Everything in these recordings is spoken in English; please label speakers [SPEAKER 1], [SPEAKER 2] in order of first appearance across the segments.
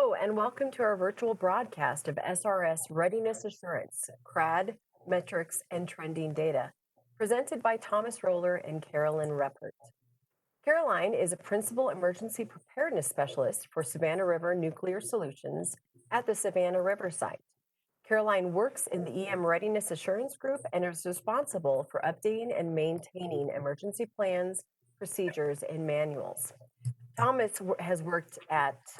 [SPEAKER 1] Hello, and welcome to our virtual broadcast of SRS Readiness Assurance, CRAD, Metrics, and Trending Data, presented by Thomas Roller and Carolyn Reppert. Caroline is a Principal Emergency Preparedness Specialist for Savannah River Nuclear Solutions at the Savannah River site. Caroline works in the EM Readiness Assurance Group and is responsible for updating and maintaining emergency plans, procedures, and manuals. Thomas has worked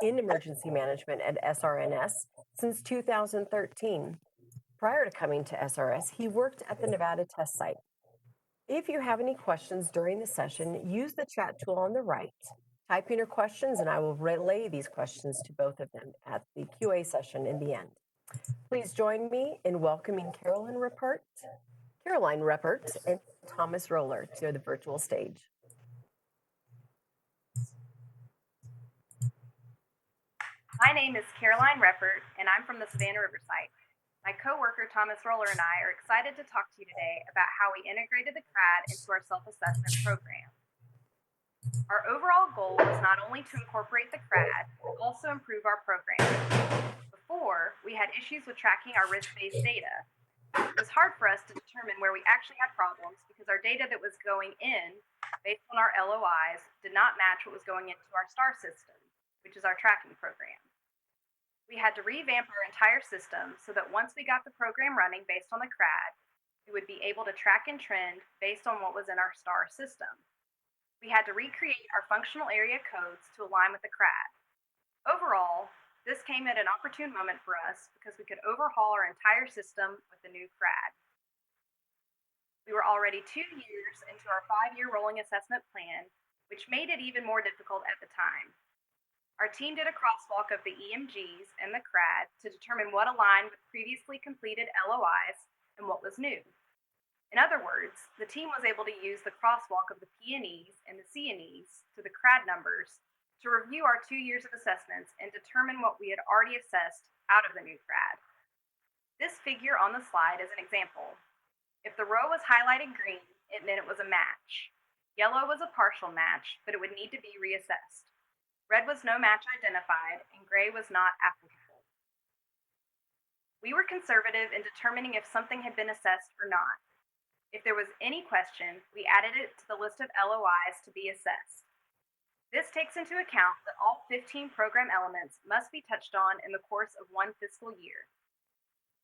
[SPEAKER 1] in emergency management at SRNS since 2013. Prior to coming to SRS, he worked at the Nevada test site. If you have any questions during the session, use the chat tool on the right. Type in your questions, and I will relay these questions to both of them at the QA session in the end. Please join me in welcoming Caroline Reppert, and Thomas Roller to the virtual stage.
[SPEAKER 2] My name is Caroline Reppert, and I'm from the Savannah River site. My coworker Thomas Roller and I are excited to talk to you today about how we integrated the CRAD into our self-assessment program. Our overall goal was not only to incorporate the CRAD, but also improve our program. Before, we had issues with tracking our risk-based data. It was hard for us to determine where we actually had problems because our data that was going in, based on our LOIs, did not match what was going into our STAR system, which is our tracking program. We had to revamp our entire system so that once we got the program running based on the CRAD, we would be able to track and trend based on what was in our STAR system. We had to recreate our functional area codes to align with the CRAD. Overall, this came at an opportune moment for us because we could overhaul our entire system with the new CRAD. We were already 2 years into our 5-year rolling assessment plan, which made it even more difficult at the time. Our team did a crosswalk of the EMGs and the CRAD to determine what aligned with previously completed LOIs and what was new. In other words, the team was able to use the crosswalk of the P&Es and the C&Es to the CRAD numbers to review our 2 years of assessments and determine what we had already assessed out of the new CRAD. This figure on the slide is an example. If the row was highlighted green, it meant it was a match. Yellow was a partial match, but it would need to be reassessed. Red was no match identified, and gray was not applicable. We were conservative in determining if something had been assessed or not. If there was any question, we added it to the list of LOIs to be assessed. This takes into account that all 15 program elements must be touched on in the course of one fiscal year.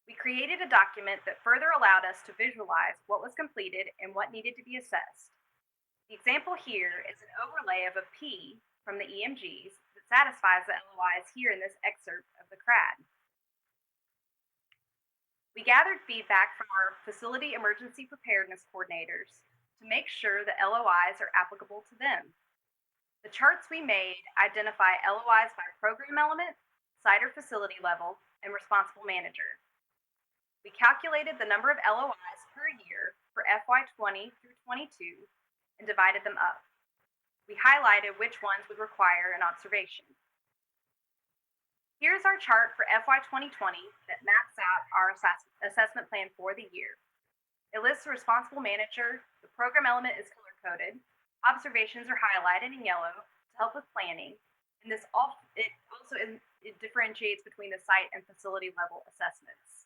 [SPEAKER 2] We created a document that further allowed us to visualize what was completed and what needed to be assessed. The example here is an overlay of a P from the EMGs that satisfies the LOIs here in this excerpt of the CRAD. We gathered feedback from our facility emergency preparedness coordinators to make sure the LOIs are applicable to them. The charts we made identify LOIs by program element, site or facility level, and responsible manager. We calculated the number of LOIs per year for FY20 through 22 and divided them up. We highlighted which ones would require an observation. Here's our chart for FY 2020 that maps out our assessment plan for the year. It lists the responsible manager, the program element is color-coded, observations are highlighted in yellow to help with planning, and it differentiates between the site and facility level assessments.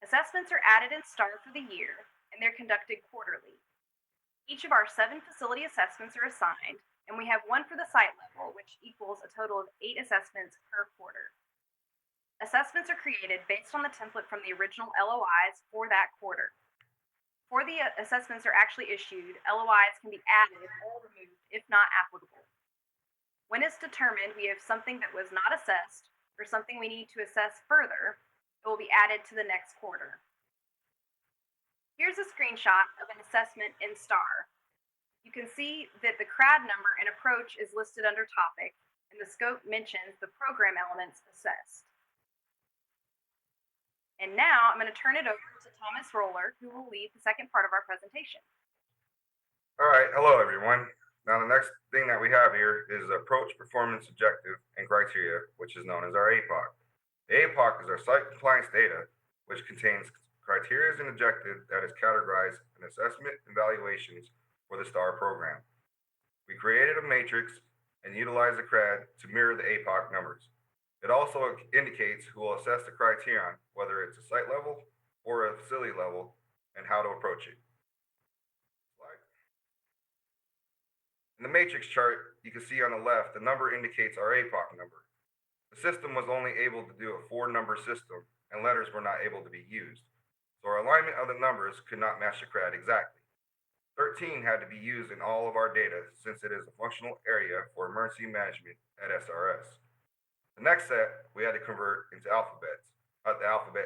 [SPEAKER 2] Assessments are added in STAR for the year, and they're conducted quarterly. Each of our 7 facility assessments are assigned, and we have 1 for the site level, which equals a total of 8 assessments per quarter. Assessments are created based on the template from the original LOIs for that quarter. Before the assessments are actually issued, LOIs can be added or removed if not applicable. When it's determined we have something that was not assessed or something we need to assess further, it will be added to the next quarter. Here's a screenshot of an assessment in STAR. You can see that the CRAD number and approach is listed under topic, and the scope mentions the program elements assessed. And now I'm going to turn it over to Thomas Roller, who will lead the second part of our presentation.
[SPEAKER 3] All right, hello everyone. Now the next thing that we have here is approach, performance, objective, and criteria, which is known as our APOC. The APOC is our site compliance data, which contains criteria and objective that is categorized in assessment and evaluations for the STAR program. We created a matrix and utilized the CRAD to mirror the APOC numbers. It also indicates who will assess the criterion, whether it's a site level or a facility level, and how to approach it. In the matrix chart, you can see on the left, the number indicates our APOC number. The system was only able to do a 4-number system, and letters were not able to be used. So our alignment of the numbers could not match the CRAD exactly. 13 had to be used in all of our data since it is a functional area for emergency management at SRS. The next set, we had to convert into the alphabet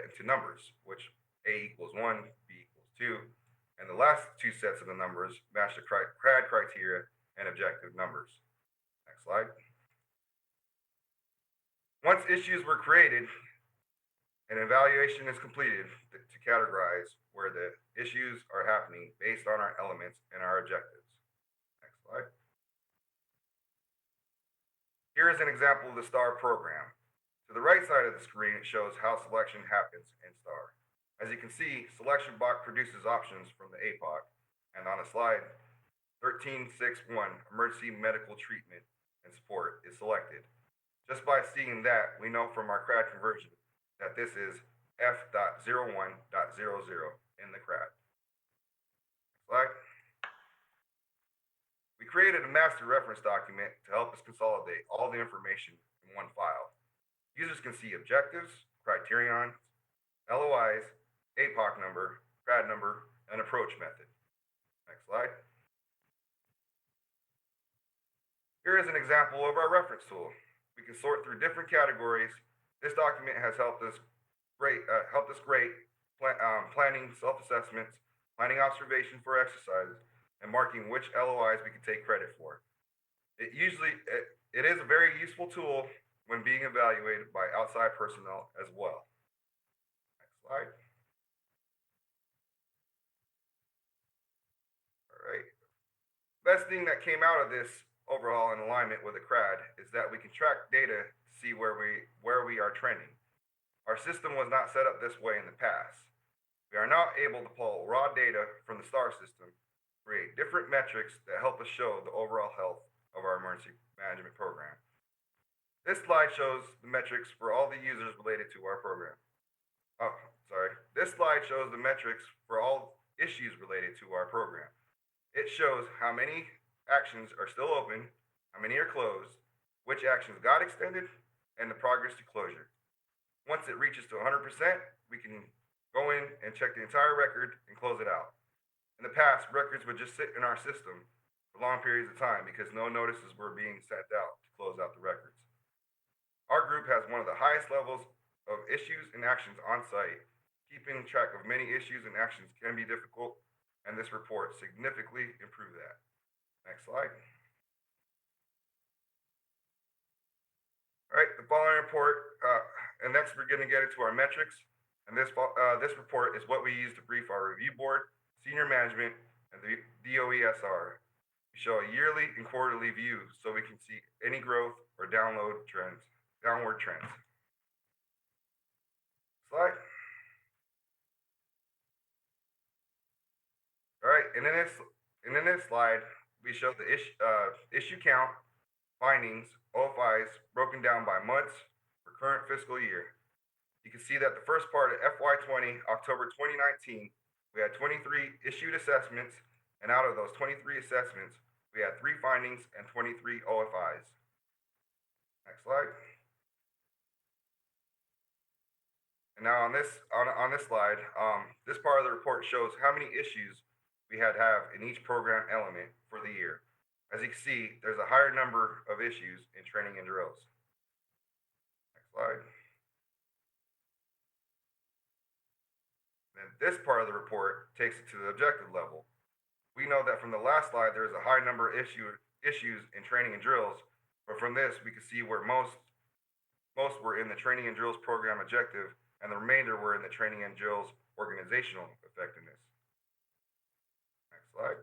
[SPEAKER 3] into numbers, which A equals 1, B equals 2, and the last two sets of the numbers match the CRAD criteria and objective numbers. Next slide. Once issues were created, an evaluation is completed to categorize where the issues are happening based on our elements and our objectives. Next slide. Here is an example of the STAR program. To the right side of the screen, it shows how selection happens in STAR. As you can see, selection box produces options from the APOC, and on the slide, 1361, emergency medical treatment and support, is selected. Just by seeing that, we know from our CRAD conversion that this is F.01.00 in the CRAD. Slide. We created a master reference document to help us consolidate all the information in one file. Users can see objectives, criterion, LOIs, APOC number, CRAD number, and approach method. Next slide. Here is an example of our reference tool. We can sort through different categories. This document has helped us great planning self-assessments, planning observation for exercises, and marking which LOIs we can take credit for. It is a very useful tool when being evaluated by outside personnel as well. Next slide. All right. Best thing that came out of this overhaul and alignment with the CRAD is that we can track data to see where we are trending. Our system was not set up this way in the past. We are now able to pull raw data from the STAR system, create different metrics that help us show the overall health of our emergency management program. This slide shows the metrics for all the users related to our program. This slide shows the metrics for all issues related to our program. It shows how many actions are still open, how many are closed, which actions got extended, and the progress to closure. Once it reaches to 100%, we can go in and check the entire record and close it out. In the past, records would just sit in our system for long periods of time because no notices were being sent out to close out the records. Our group has one of the highest levels of issues and actions on site. Keeping track of many issues and actions can be difficult, and this report significantly improved that. Next slide. All right, the following report, and next we're going to get into our metrics. And this report is what we use to brief our review board, senior management, and the DOESR. We show a yearly and quarterly view so we can see any growth or downward trends. Slide. All right, and in this slide, we show the issue count, findings, OFIs broken down by months for current fiscal year. You can see that the first part of FY20, October 2019, we had 23 issued assessments, and out of those 23 assessments, we had 3 findings and 23 OFIs. Next slide. And now on this slide, this part of the report shows how many issues we have in each program element for the year. As you can see, there's a higher number of issues in training and drills. Next slide. And this part of the report takes it to the objective level. We know that from the last slide, there's a high number of issues in training and drills, but from this, we can see where most were in the training and drills program objective, and the remainder were in the training and drills organizational effectiveness. Next slide.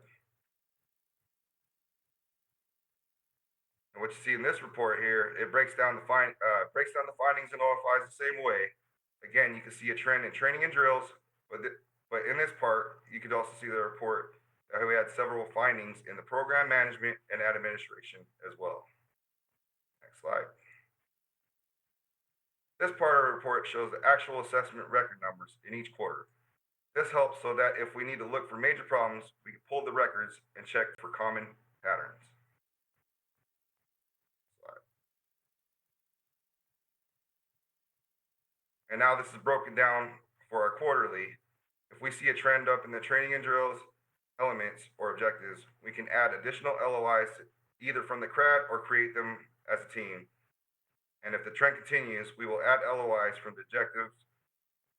[SPEAKER 3] And what you see in this report here, it breaks down the findings and OFIs the same way. Again, you can see a trend in training and drills, but in this part, you could also see the report that we had several findings in the program management and administration as well. Next slide. This part of the report shows the actual assessment record numbers in each quarter. This helps so that if we need to look for major problems, we can pull the records and check for common patterns. And now this is broken down for our quarterly. If we see a trend up in the training and drills, elements, or objectives, we can add additional LOIs either from the CRAD or create them as a team. And if the trend continues, we will add LOIs from the objectives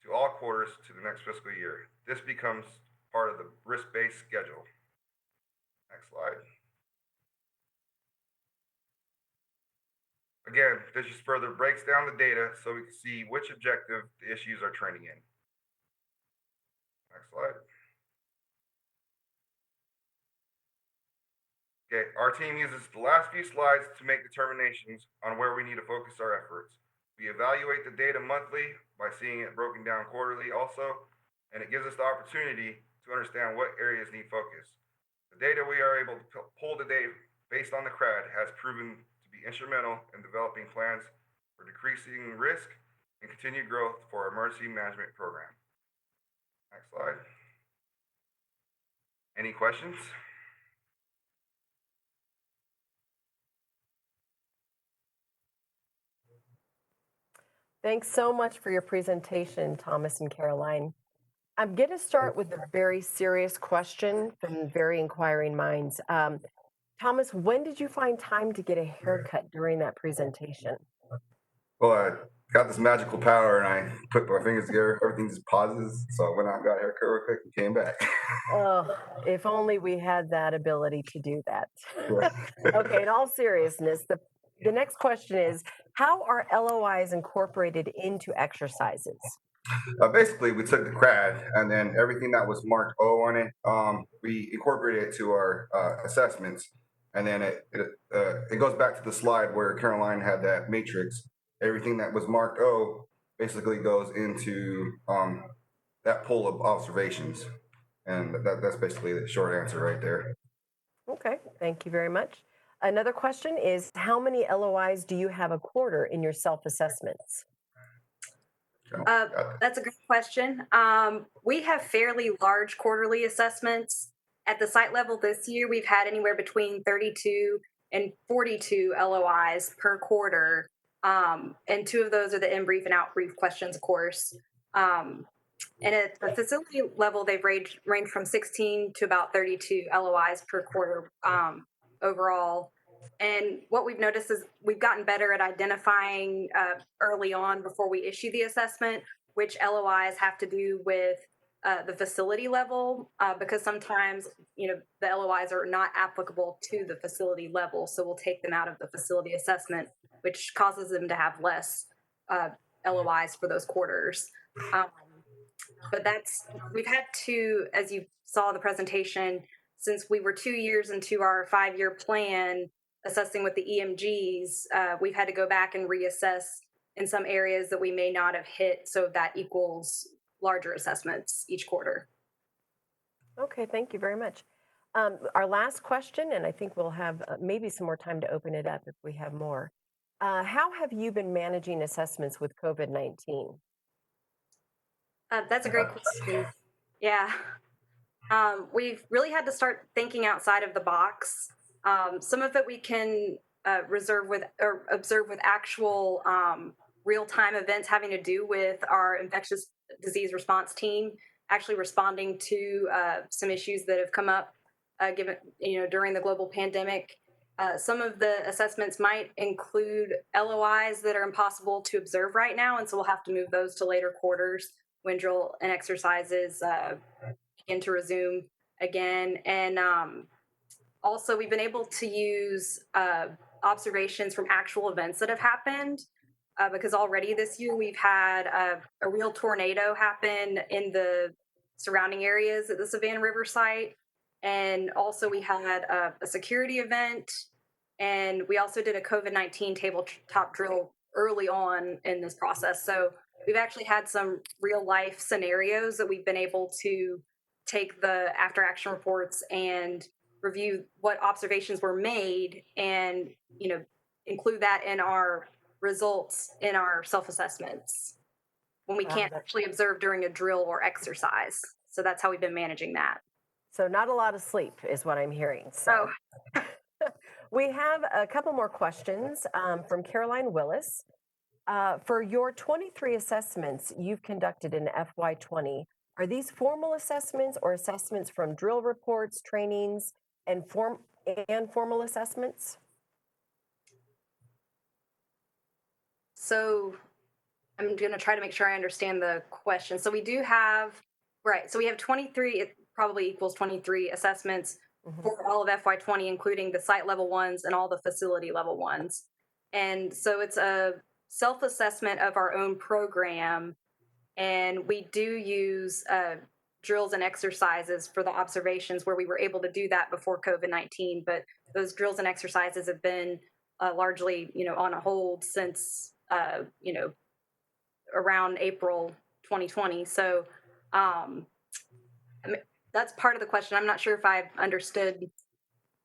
[SPEAKER 3] to all quarters to the next fiscal year. This becomes part of the risk-based schedule. Next slide. Again, this just further breaks down the data so we can see which objective the issues are trending in. Next slide. Okay, our team uses the last few slides to make determinations on where we need to focus our efforts. We evaluate the data monthly by seeing it broken down quarterly also, and it gives us the opportunity to understand what areas need focus. The data we are able to pull today based on the CRAD has proven to be instrumental in developing plans for decreasing risk and continued growth for our emergency management program. Next slide. Any questions?
[SPEAKER 1] Thanks so much for your presentation, Thomas and Caroline. I'm going to start with a very serious question from very inquiring minds. Thomas, when did you find time to get a haircut during that presentation?
[SPEAKER 3] Well, I got this magical power and I put my fingers together, everything just pauses. So I went out and got a haircut real quick and came back.
[SPEAKER 1] Oh, if only we had that ability to do that. Okay, in all seriousness, the next question is, how are LOIs incorporated into exercises?
[SPEAKER 3] Basically, we took the CRAD and then everything that was marked O on it, we incorporated it to our assessments. And then it goes back to the slide where Caroline had that matrix. Everything that was marked O basically goes into that pool of observations. And that's basically the short answer right there.
[SPEAKER 1] Okay, thank you very much. Another question is, how many LOIs do you have a quarter in your self-assessments?
[SPEAKER 2] That's a good question. We have fairly large quarterly assessments. At the site level this year, we've had anywhere between 32 and 42 LOIs per quarter. And 2 of those are the in-brief and out-brief questions, of course. And at the facility level, they've ranged from 16 to about 32 LOIs per quarter overall. And what we've noticed is we've gotten better at identifying early on before we issue the assessment which LOIs have to do with the facility level because sometimes the LOIs are not applicable to the facility level, so we'll take them out of the facility assessment, which causes them to have less LOIs for those quarters. But we've had to, as you saw the presentation, since we were 2 years into our 5-year plan assessing with the EMGs, we've had to go back and reassess in some areas that we may not have hit, so that equals larger assessments each quarter.
[SPEAKER 1] Okay, thank you very much. Our last question, and I think we'll have maybe some more time to open it up if we have more. How have you been managing assessments with COVID-19?
[SPEAKER 2] That's a great question. Yeah. We've really had to start thinking outside of the box. Some of it we can observe with actual real-time events having to do with our infectious disease response team actually responding to some issues that have come up given during the global pandemic. Some of the assessments might include LOIs that are impossible to observe right now, and so we'll have to move those to later quarters when drill and exercises begin to resume again. And also, we've been able to use observations from actual events that have happened because already this year we've had a real tornado happen in the surrounding areas at the Savannah River site. And also we had a security event, and we also did a COVID-19 tabletop drill early on in this process. So we've actually had some real life scenarios that we've been able to take the after action reports and review what observations were made and include that in our results in our self-assessments when we can't actually observe during a drill or exercise. So that's how we've been managing that.
[SPEAKER 1] So not a lot of sleep is what I'm hearing. So we have a couple more questions from Caroline Willis. For your 23 assessments you've conducted in FY20, are these formal assessments or assessments from drill reports, trainings, and formal assessments?
[SPEAKER 2] So I'm going to try to make sure I understand the question. So we do have, right, so we have 23, it probably equals 23 assessments for all of FY20, including the site level ones and all the facility level ones. And so it's a self-assessment of our own program, and we do use drills and exercises for the observations where we were able to do that before COVID-19, but those drills and exercises have been largely, on a hold since, around April 2020. So that's part of the question. I'm not sure if I've understood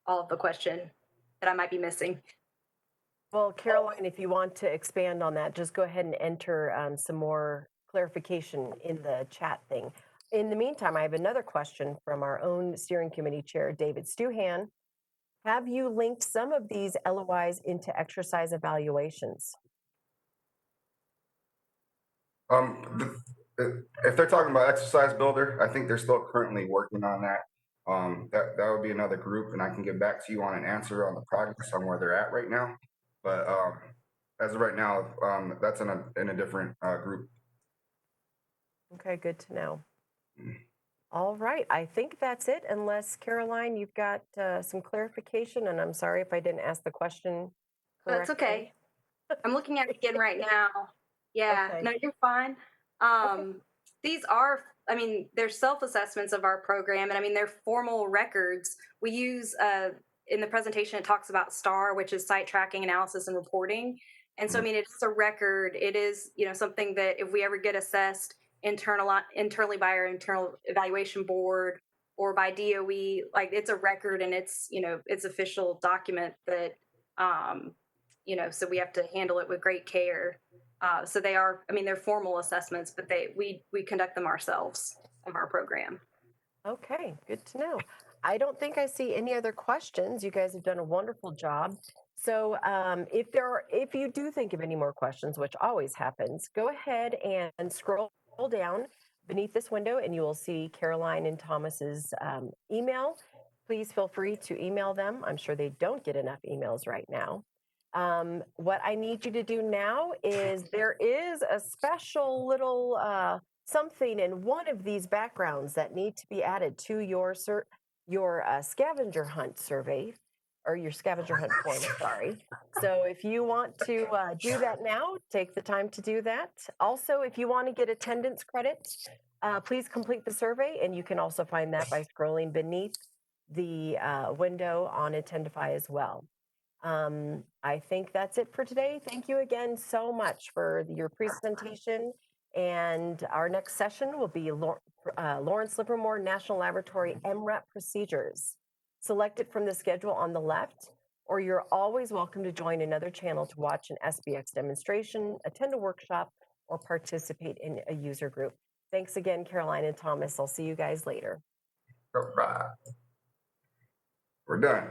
[SPEAKER 2] all of the question that I might be missing.
[SPEAKER 1] Well, Caroline, if you want to expand on that, just go ahead and enter some more clarification in the chat thing. In the meantime, I have another question from our own steering committee chair, David Stuhan. Have you linked some of these LOIs into exercise evaluations?
[SPEAKER 3] If they're talking about Exercise Builder, I think they're still currently working on that. That would be another group, and I can get back to you on an answer on the progress on where they're at right now. But as of right now, that's in a different group.
[SPEAKER 1] Okay, good to know. All right, I think that's it, unless, Caroline, you've got some clarification, and I'm sorry if I didn't ask the question correctly.
[SPEAKER 2] That's okay. I'm looking at it again right now. Yeah,
[SPEAKER 1] Okay.
[SPEAKER 2] no, you're fine. These are, they're self-assessments of our program, and they're formal records. We use, in the presentation, it talks about STAR, which is Site Tracking, Analysis, and Reporting. And so, it's a record. It is, something that if we ever get assessed internally by our internal evaluation board or by DOE, like, it's a record, and it's, it's official document that, so we have to handle it with great care. So they are, they're formal assessments, but we conduct them ourselves of our program.
[SPEAKER 1] Okay, good to know. I don't think I see any other questions. You guys have done a wonderful job. So if you do think of any more questions, which always happens, go ahead and scroll down beneath this window and you will see Caroline and Thomas's email. Please feel free to email them. I'm sure they don't get enough emails right now. What I need you to do now is there is a special little something in one of these backgrounds that need to be added to your scavenger hunt survey, or your scavenger hunt form, sorry. So if you want to do that now, take the time to do that. Also, if you want to get attendance credit, please complete the survey, and you can also find that by scrolling beneath the window on Attendify as well. I think that's it for today. Thank you again so much for your presentation. And our next session will be Lawrence Livermore National Laboratory MRAP procedures. Select it from the schedule on the left, or you're always welcome to join another channel to watch an SBX demonstration, attend a workshop, or participate in a user group. Thanks again, Caroline and Thomas. I'll see you guys later.
[SPEAKER 3] Bye. We're done.